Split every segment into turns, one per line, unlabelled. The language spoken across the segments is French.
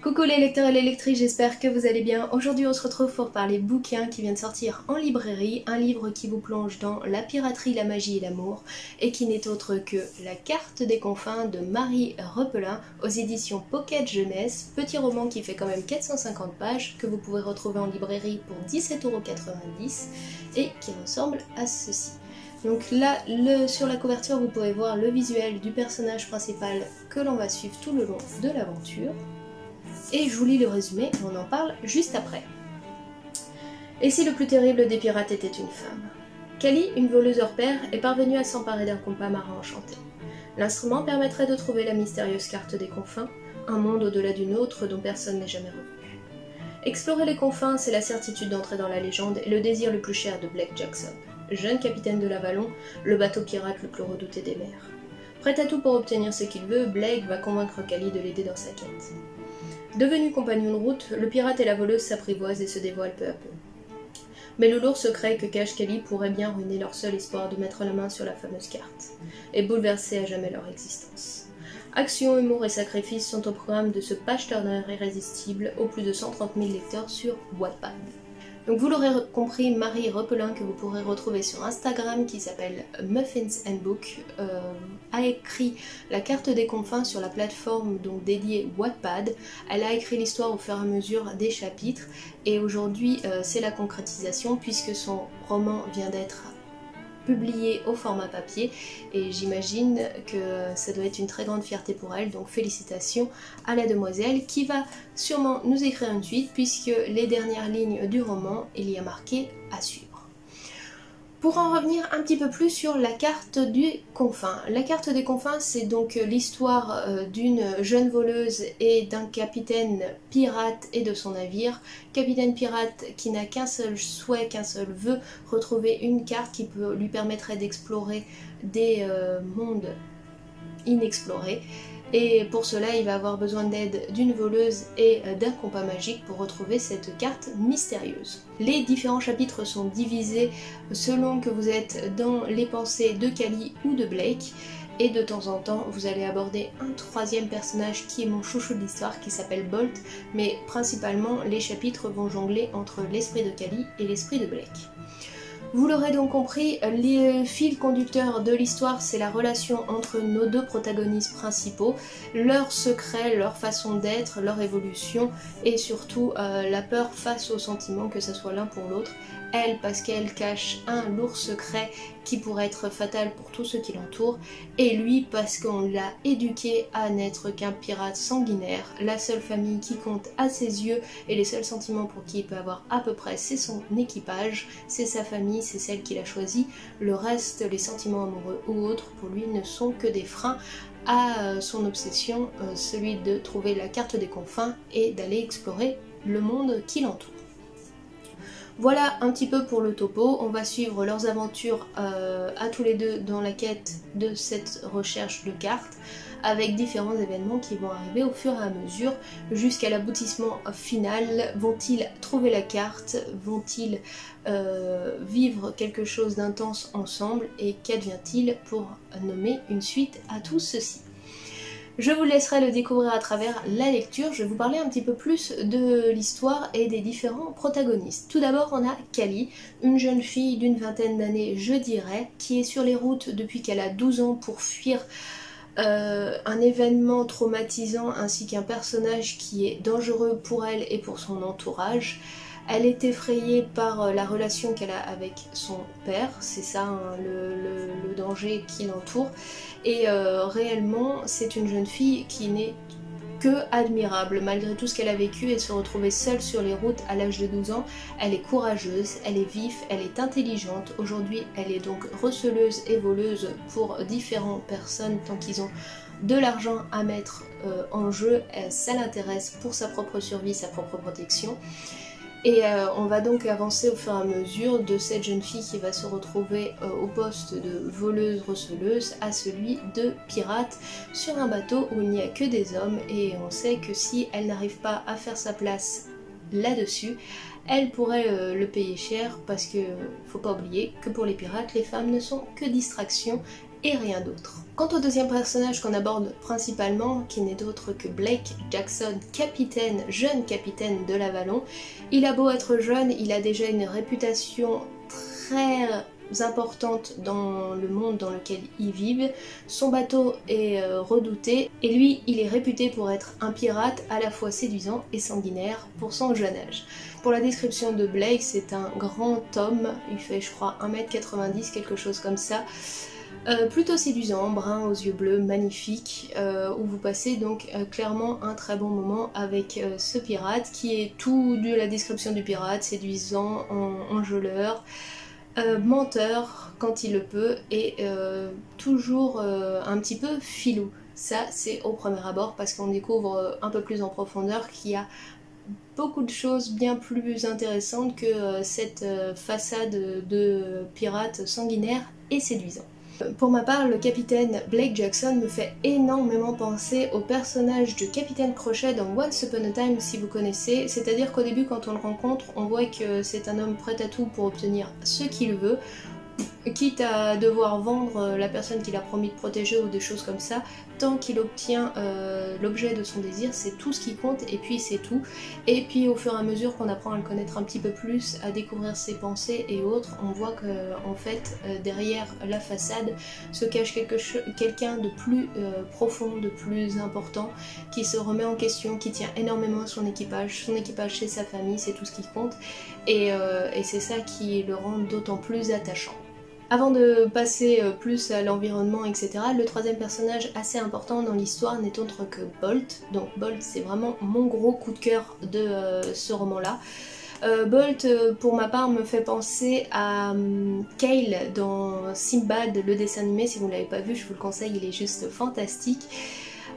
Coucou les lecteurs et les lectrices, j'espère que vous allez bien. Aujourd'hui on se retrouve pour parler bouquin qui vient de sortir en librairie, un livre qui vous plonge dans la piraterie, la magie et l'amour, et qui n'est autre que La carte des confins de Marie Repelin aux éditions Pocket Jeunesse, petit roman qui fait quand même 450 pages, que vous pouvez retrouver en librairie pour 17,90 € et qui ressemble à ceci. Donc là, sur la couverture, vous pouvez voir le visuel du personnage principal que l'on va suivre tout le long de l'aventure. Et je vous lis le résumé et on en parle juste après. Et si le plus terrible des pirates était une femme? Kali, une voleuse hors pair, est parvenue à s'emparer d'un compas marin enchanté. L'instrument permettrait de trouver la mystérieuse carte des confins, un monde au-delà d'une autre dont personne n'est jamais revenu. Explorer les confins, c'est la certitude d'entrer dans la légende et le désir le plus cher de Blake Jackson, jeune capitaine de l'Avalon, le bateau pirate le plus redouté des mers. Prêt à tout pour obtenir ce qu'il veut, Blake va convaincre Kali de l'aider dans sa quête. Devenus compagnons de route, le pirate et la voleuse s'apprivoisent et se dévoilent peu à peu. Mais le lourd secret que cache Kali pourrait bien ruiner leur seul espoir de mettre la main sur la fameuse carte, et bouleverser à jamais leur existence. Action, humour et sacrifice sont au programme de ce page-turner irrésistible aux plus de 130 000 lecteurs sur Wattpad. Donc vous l'aurez compris, Marie Repelin, que vous pourrez retrouver sur Instagram, qui s'appelle Muffins and Book, a écrit La carte des confins sur la plateforme donc dédiée Wattpad. Elle a écrit l'histoire au fur et à mesure des chapitres et aujourd'hui c'est la concrétisation puisque son roman vient d'être publié au format papier et j'imagine que ça doit être une très grande fierté pour elle, donc félicitations à la demoiselle qui va sûrement nous écrire une suite puisque les dernières lignes du roman, il y a marqué à suivre. Pour en revenir un petit peu plus sur la carte des confins. La carte des confins, c'est donc l'histoire d'une jeune voleuse et d'un capitaine pirate et de son navire. Capitaine pirate qui n'a qu'un seul souhait, qu'un seul vœu, retrouver une carte qui lui permettrait d'explorer des mondes inexplorés. Et pour cela, il va avoir besoin d'aide d'une voleuse et d'un compas magique pour retrouver cette carte mystérieuse. Les différents chapitres sont divisés selon que vous êtes dans les pensées de Kali ou de Blake. Et de temps en temps, vous allez aborder un troisième personnage qui est mon chouchou de l'histoire, qui s'appelle Bolt. Mais principalement, les chapitres vont jongler entre l'esprit de Kali et l'esprit de Blake. Vous l'aurez donc compris, les fils conducteurs de l'histoire, c'est la relation entre nos deux protagonistes principaux, leurs secrets, leur façon d'être, leur évolution et surtout la peur face aux sentiments, que ce soit l'un pour l'autre. Elle parce qu'elle cache un lourd secret qui pourrait être fatal pour tous ceux qui l'entourent, et lui parce qu'on l'a éduqué à n'être qu'un pirate sanguinaire, la seule famille qui compte à ses yeux et les seuls sentiments pour qui il peut avoir à peu près c'est son équipage, c'est sa famille, c'est celle qu'il a choisie, le reste, les sentiments amoureux ou autres pour lui ne sont que des freins à son obsession, celui de trouver la carte des confins et d'aller explorer le monde qui l'entoure. Voilà un petit peu pour le topo, on va suivre leurs aventures à tous les deux dans la quête de cette recherche de cartes avec différents événements qui vont arriver au fur et à mesure jusqu'à l'aboutissement final. Vont-ils trouver la carte? Vont-ils vivre quelque chose d'intense ensemble? Et qu'advient-il pour nommer une suite à tout ceci? Je vous laisserai le découvrir à travers la lecture. Je vais vous parler un petit peu plus de l'histoire et des différents protagonistes. Tout d'abord, on a Kali, une jeune fille d'une vingtaine d'années, je dirais, qui est sur les routes depuis qu'elle a 12 ans pour fuir un événement traumatisant ainsi qu'un personnage qui est dangereux pour elle et pour son entourage. Elle est effrayée par la relation qu'elle a avec son père, c'est ça hein, le danger qui l'entoure. Et réellement, c'est une jeune fille qui n'est que admirable. Malgré tout ce qu'elle a vécu et se retrouver seule sur les routes à l'âge de 12 ans, elle est courageuse, elle est vive, elle est intelligente. Aujourd'hui, elle est donc receleuse et voleuse pour différentes personnes tant qu'ils ont de l'argent à mettre en jeu. Ça l'intéresse pour sa propre survie, sa propre protection. Et on va donc avancer au fur et à mesure de cette jeune fille qui va se retrouver au poste de voleuse-receleuse à celui de pirate sur un bateau où il n'y a que des hommes, et on sait que si elle n'arrive pas à faire sa place là-dessus, elle pourrait le payer cher parce que faut pas oublier que pour les pirates, les femmes ne sont que distraction et rien d'autre. Quant au deuxième personnage qu'on aborde principalement, qui n'est autre que Blake Jackson, capitaine, jeune capitaine de l'Avalon, il a beau être jeune, il a déjà une réputation très importante dans le monde dans lequel ils vivent. Son bateau est redouté et lui, il est réputé pour être un pirate à la fois séduisant et sanguinaire pour son jeune âge. Pour la description de Blake, c'est un grand homme, il fait je crois 1m90, quelque chose comme ça. Plutôt séduisant, brun aux yeux bleus, magnifique, où vous passez donc clairement un très bon moment avec ce pirate qui est tout de la description du pirate, séduisant, enjôleur, menteur quand il le peut et toujours un petit peu filou. Ça c'est au premier abord parce qu'on découvre un peu plus en profondeur qu'il y a beaucoup de choses bien plus intéressantes que cette façade de pirate sanguinaire et séduisant. Pour ma part, le capitaine Blake Jackson me fait énormément penser au personnage de Capitaine Crochet dans Once Upon a Time, si vous connaissez, c'est-à-dire qu'au début quand on le rencontre, on voit que c'est un homme prêt à tout pour obtenir ce qu'il veut, quitte à devoir vendre la personne qu'il a promis de protéger ou des choses comme ça, tant qu'il obtient l'objet de son désir, c'est tout ce qui compte et puis c'est tout. Et puis au fur et à mesure qu'on apprend à le connaître un petit peu plus, à découvrir ses pensées et autres, on voit que en fait derrière la façade se cache quelqu'un de plus profond, de plus important, qui se remet en question, qui tient énormément à son équipage c'est sa famille, c'est tout ce qui compte et c'est ça qui le rend d'autant plus attachant. Avant de passer plus à l'environnement, etc., le troisième personnage assez important dans l'histoire n'est autre que Bolt. Donc Bolt, c'est vraiment mon gros coup de cœur de ce roman-là. Bolt, pour ma part, me fait penser à Kale dans Sinbad, le dessin animé. Si vous ne l'avez pas vu, je vous le conseille, il est juste fantastique.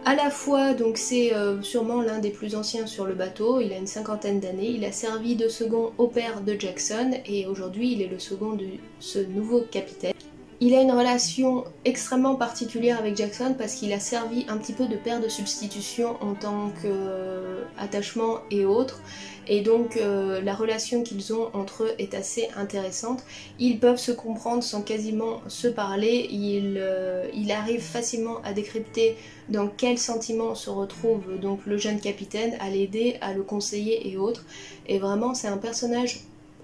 À la fois, donc c'est sûrement l'un des plus anciens sur le bateau, il a une cinquantaine d'années, il a servi de second au père de Jackson et aujourd'hui il est le second de ce nouveau capitaine. Il a une relation extrêmement particulière avec Jackson parce qu'il a servi un petit peu de père de substitution en tant qu'attachement et autres. Et donc la relation qu'ils ont entre eux est assez intéressante. Ils peuvent se comprendre sans quasiment se parler. Il arrive facilement à décrypter dans quel sentiment se retrouve donc le jeune capitaine, à l'aider, à le conseiller et autres. Et vraiment c'est un personnage,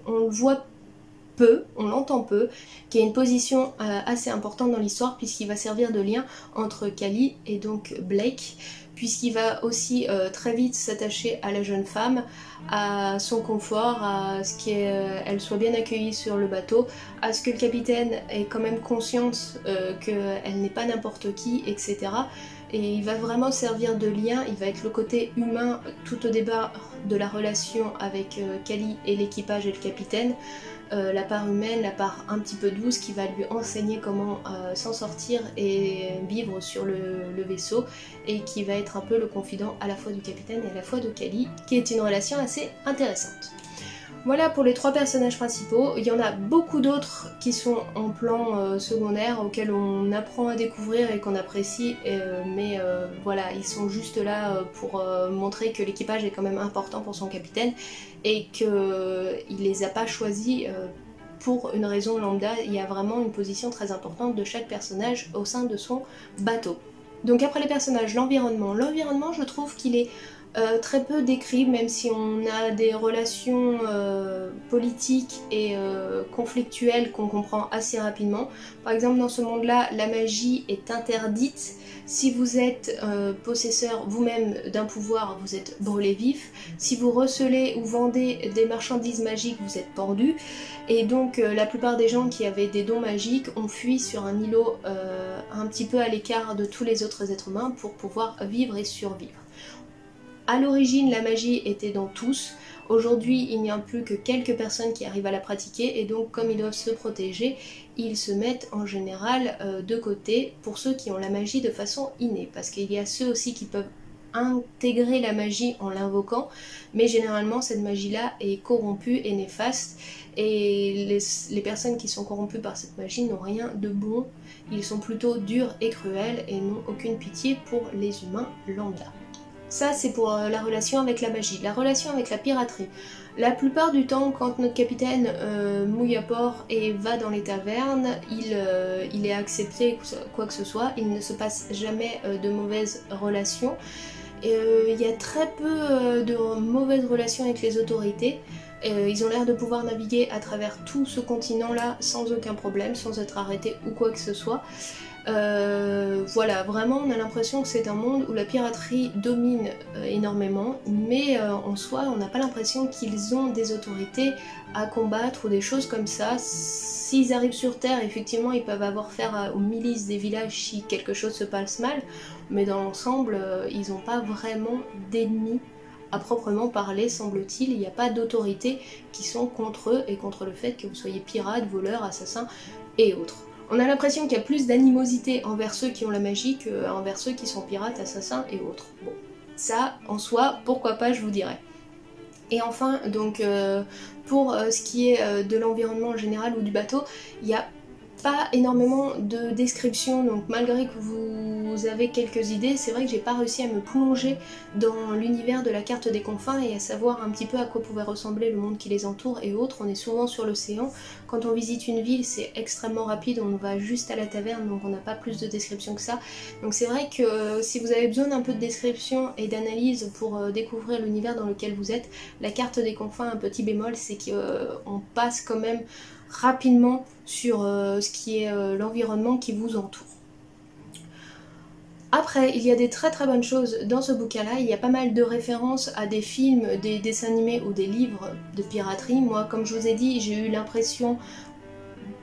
on le voit peu, on l'entend peu, qui a une position assez importante dans l'histoire puisqu'il va servir de lien entre Kali et donc Blake, puisqu'il va aussi très vite s'attacher à la jeune femme, à son confort, à ce qu'elle soit bien accueillie sur le bateau, à ce que le capitaine ait quand même conscience qu'elle n'est pas n'importe qui, etc. Et il va vraiment servir de lien, il va être le côté humain tout au départ de la relation avec Kali et l'équipage et le capitaine, la part humaine, la part un petit peu douce qui va lui enseigner comment s'en sortir et vivre sur le vaisseau et qui va être un peu le confident à la fois du capitaine et à la fois de Kali, qui est une relation assez intéressante. Voilà pour les trois personnages principaux. Il y en a beaucoup d'autres qui sont en plan secondaire auxquels on apprend à découvrir et qu'on apprécie, mais voilà, ils sont juste là pour montrer que l'équipage est quand même important pour son capitaine et qu'il les a pas choisis pour une raison lambda. Il y a vraiment une position très importante de chaque personnage au sein de son bateau. Donc après les personnages, l'environnement. L'environnement, je trouve qu'il est très peu décrit, même si on a des relations politiques et conflictuelles qu'on comprend assez rapidement. Par exemple, dans ce monde-là, la magie est interdite. Si vous êtes possesseur vous-même d'un pouvoir, vous êtes brûlé vif. Si vous recelez ou vendez des marchandises magiques, vous êtes pendu. Et donc la plupart des gens qui avaient des dons magiques ont fui sur un îlot un petit peu à l'écart de tous les autres êtres humains pour pouvoir vivre et survivre. À l'origine, la magie était dans tous. Aujourd'hui, il n'y a plus que quelques personnes qui arrivent à la pratiquer et donc comme ils doivent se protéger, ils se mettent en général de côté pour ceux qui ont la magie de façon innée. Parce qu'il y a ceux aussi qui peuvent intégrer la magie en l'invoquant, mais généralement cette magie-là est corrompue et néfaste et les personnes qui sont corrompues par cette magie n'ont rien de bon. Ils sont plutôt durs et cruels et n'ont aucune pitié pour les humains lambda. Ça c'est pour la relation avec la magie. La relation avec la piraterie. La plupart du temps, quand notre capitaine mouille à port et va dans les tavernes, il est accepté, quoi que ce soit. Il ne se passe jamais de mauvaises relations. Il y a très peu de mauvaises relations avec les autorités. Ils ont l'air de pouvoir naviguer à travers tout ce continent-là sans aucun problème, sans être arrêtés ou quoi que ce soit. Voilà, vraiment on a l'impression que c'est un monde où la piraterie domine énormément, mais en soi on n'a pas l'impression qu'ils ont des autorités à combattre ou des choses comme ça. S'ils arrivent sur Terre, effectivement ils peuvent avoir affaire aux milices des villages si quelque chose se passe mal, mais dans l'ensemble ils n'ont pas vraiment d'ennemis à proprement parler, semble-t-il. Il n'y a pas d'autorités qui sont contre eux et contre le fait que vous soyez pirate, voleur, assassin et autres. On a l'impression qu'il y a plus d'animosité envers ceux qui ont la magie qu'envers ceux qui sont pirates, assassins et autres. Bon, ça, en soi, pourquoi pas, je vous dirais. Et enfin, donc, pour ce qui est de l'environnement en général ou du bateau, il n'y a pas énormément de descriptions, donc malgré que vous avez quelques idées, c'est vrai que j'ai pas réussi à me plonger dans l'univers de la carte des confins et à savoir un petit peu à quoi pouvait ressembler le monde qui les entoure et autres. On est souvent sur l'océan, quand on visite une ville c'est extrêmement rapide, on va juste à la taverne donc on n'a pas plus de descriptions que ça. Donc c'est vrai que si vous avez besoin d'un peu de description et d'analyse pour découvrir l'univers dans lequel vous êtes, la carte des confins, un petit bémol, c'est qu'on passe quand même rapidement sur ce qui est l'environnement qui vous entoure. Après, il y a des très très bonnes choses dans ce bouquin-là, il y a pas mal de références à des films, des dessins animés ou des livres de piraterie. Moi, comme je vous ai dit, j'ai eu l'impression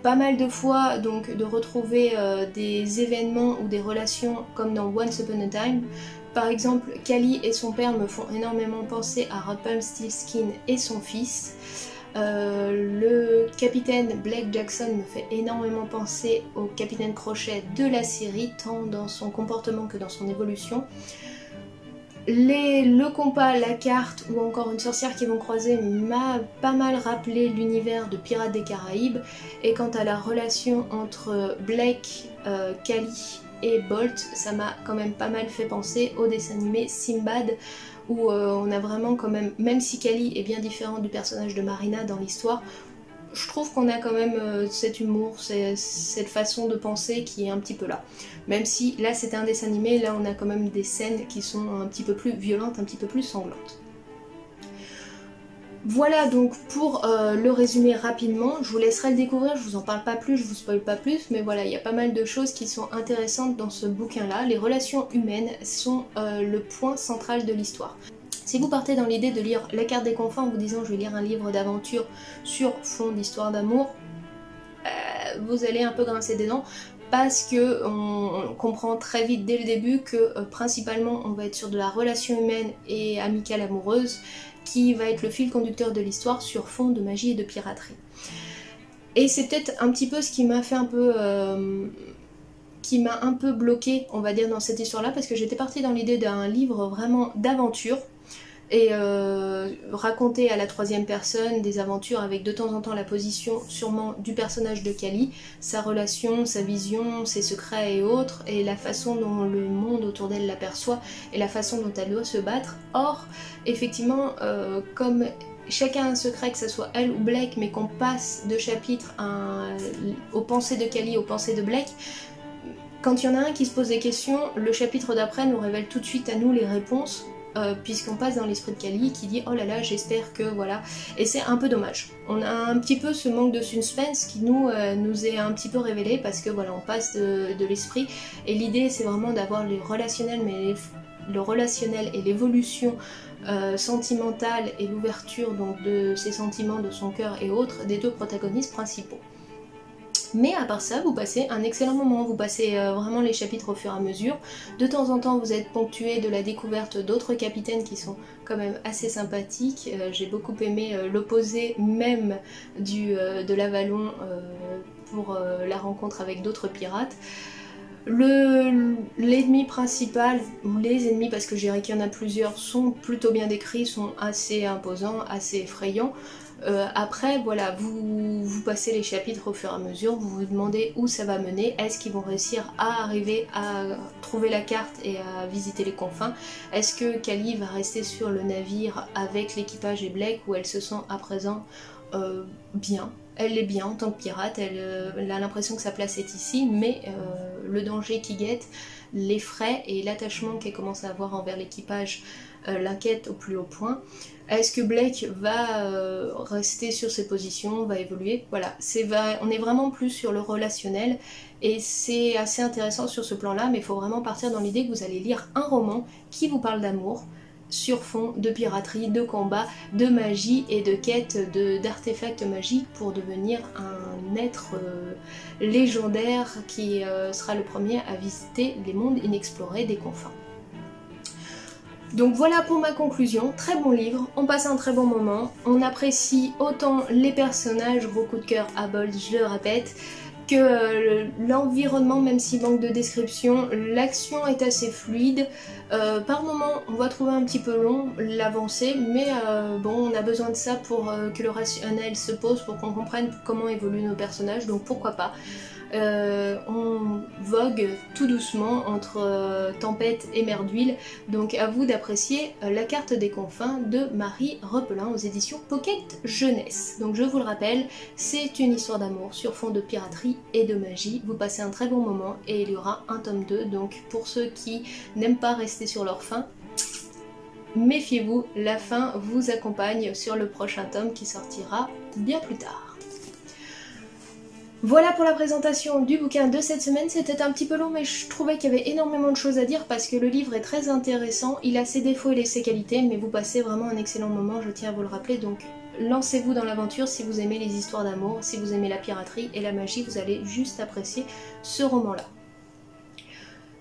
pas mal de fois donc de retrouver des événements ou des relations comme dans Once Upon a Time. Par exemple, Cally et son père me font énormément penser à Rumpelstiltskin et son fils. Le capitaine Blake Jackson me fait énormément penser au capitaine Crochet de la série, tant dans son comportement que dans son évolution. Le compas, la carte ou encore une sorcière qui vont croiser m'a pas mal rappelé l'univers de Pirates des Caraïbes. Et quant à la relation entre Blake, Cally et Bolt, ça m'a quand même pas mal fait penser au dessin animé Simbad, où on a vraiment quand même si Cally est bien différent du personnage de Marina dans l'histoire, je trouve qu'on a quand même cet humour, cette façon de penser qui est un petit peu là. Même si là c'était un dessin animé, là on a quand même des scènes qui sont un petit peu plus violentes, un petit peu plus sanglantes. Voilà donc pour le résumer rapidement, je vous laisserai le découvrir, je vous en parle pas plus, je vous spoil pas plus, mais voilà, il y a pas mal de choses qui sont intéressantes dans ce bouquin-là. Les relations humaines sont le point central de l'histoire. Si vous partez dans l'idée de lire La carte des confins en vous disant je vais lire un livre d'aventure sur fond d'histoire d'amour, vous allez un peu grincer des dents. Parce que on comprend très vite dès le début que principalement on va être sur de la relation humaine et amicale amoureuse qui va être le fil conducteur de l'histoire sur fond de magie et de piraterie. Et c'est peut-être un petit peu ce qui m'a fait un peu... qui m'a un peu bloqué, on va dire, dans cette histoire-là, parce que j'étais partie dans l'idée d'un livre vraiment d'aventure, et raconter à la troisième personne des aventures avec de temps en temps la position sûrement du personnage de Cally, sa relation, sa vision, ses secrets et autres, et la façon dont le monde autour d'elle l'aperçoit et la façon dont elle doit se battre. Or, effectivement, comme chacun a un secret, que ce soit elle ou Blake, mais qu'on passe de chapitre aux pensées de Cally aux pensées de Blake, quand il y en a un qui se pose des questions, le chapitre d'après nous révèle tout de suite à nous les réponses, puisqu'on passe dans l'esprit de Cally qui dit oh là là j'espère que voilà, et c'est un peu dommage. On a un petit peu ce manque de suspense qui nous est un petit peu révélé parce que voilà on passe de l'esprit, et l'idée c'est vraiment d'avoir les relationnels, mais le relationnel et l'évolution sentimentale et l'ouverture donc de ses sentiments, de son cœur et autres des deux protagonistes principaux. Mais à part ça, vous passez un excellent moment, vous passez vraiment les chapitres au fur et à mesure. De temps en temps, vous êtes ponctué de la découverte d'autres capitaines qui sont quand même assez sympathiques. J'ai beaucoup aimé l'opposé même de l'Avalon pour la rencontre avec d'autres pirates. L'ennemi principal, ou les ennemis, parce que je dirais qu'il y en a plusieurs, sont plutôt bien décrits, sont assez imposants, assez effrayants. Après voilà, vous passez les chapitres au fur et à mesure, vous vous demandez où ça va mener, est-ce qu'ils vont réussir à arriver à trouver la carte et à visiter les confins, est-ce que Kali va rester sur le navire avec l'équipage et Blake, où elle se sent à présent bien. Elle est bien en tant que pirate, elle a l'impression que sa place est ici, mais le danger qui guette, les frais et l'attachement qu'elle commence à avoir envers l'équipage l'inquiète au plus haut point. Est-ce que Blake va rester sur ses positions, va évoluer? Voilà, on est vraiment plus sur le relationnel et c'est assez intéressant sur ce plan-là, mais il faut vraiment partir dans l'idée que vous allez lire un roman qui vous parle d'amour, sur fond de piraterie, de combat, de magie et de quête d'artefacts magiques pour devenir un être légendaire qui sera le premier à visiter les mondes inexplorés des confins. Donc voilà pour ma conclusion, très bon livre, on passe un très bon moment, on apprécie autant les personnages, gros coup de cœur à Bold, je le répète, que l'environnement, même s'il manque de description, l'action est assez fluide. Par moments, on va trouver un petit peu long l'avancée, mais bon, on a besoin de ça pour que le rationnel se pose, pour qu'on comprenne comment évoluent nos personnages, donc pourquoi pas. On vogue tout doucement entre tempête et mer d'huile, donc à vous d'apprécier La carte des confins de Marie Repelin aux éditions Pocket Jeunesse. Donc je vous le rappelle, c'est une histoire d'amour sur fond de piraterie et de magie, vous passez un très bon moment et il y aura un tome 2, donc pour ceux qui n'aiment pas rester sur leur faim, méfiez-vous, la fin vous accompagne sur le prochain tome qui sortira bien plus tard. Voilà pour la présentation du bouquin de cette semaine, c'était un petit peu long mais je trouvais qu'il y avait énormément de choses à dire parce que le livre est très intéressant, il a ses défauts et ses qualités mais vous passez vraiment un excellent moment, je tiens à vous le rappeler, donc lancez-vous dans l'aventure si vous aimez les histoires d'amour, si vous aimez la piraterie et la magie, vous allez juste apprécier ce roman-là.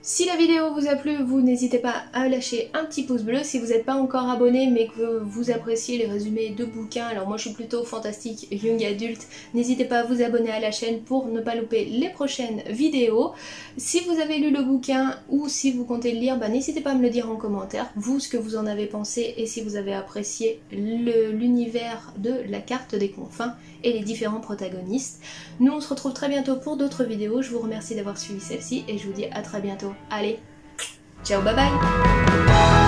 Si la vidéo vous a plu, vous n'hésitez pas à lâcher un petit pouce bleu. Si vous n'êtes pas encore abonné mais que vous appréciez les résumés de bouquins, alors moi je suis plutôt fantastique, young adulte, n'hésitez pas à vous abonner à la chaîne pour ne pas louper les prochaines vidéos. Si vous avez lu le bouquin ou si vous comptez le lire, n'hésitez pas à me le dire en commentaire, vous ce que vous en avez pensé et si vous avez apprécié l'univers de La carte des confins et les différents protagonistes. Nous on se retrouve très bientôt pour d'autres vidéos, je vous remercie d'avoir suivi celle-ci et je vous dis à très bientôt. Allez, ciao, bye bye!